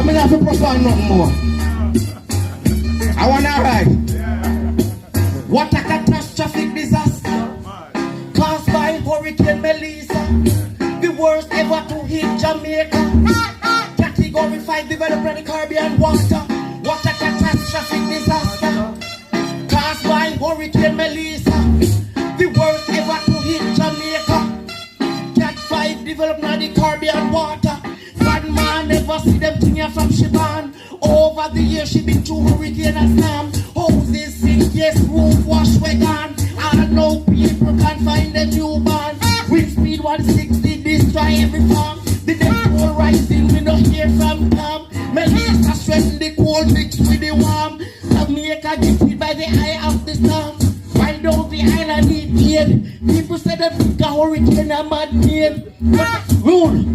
I'm gonna have to profound nothing more. I wanna ride. What a catastrophic disaster caused by Hurricane Melissa, the worst ever to hit Jamaica. Category 5 developed in the Caribbean water. What a catastrophic disaster caused by Hurricane Melissa, the worst ever to hit Jamaica. Cat 5 developed in the Caribbean water. One man never see them thing here from Shiban. Over the years she been through hurricane and storm. Houses sink, yes, roof wash way gone. I know people can't find a new band. Wind speed 160, destroy every farm. The death toll rising, we don't hear from Tom. Melissa strengthen the cold mixed with the warm. Jamaica gifted by the eye of the storm. Why don't the island need aid? People say that big hurricane a mad name. But rule.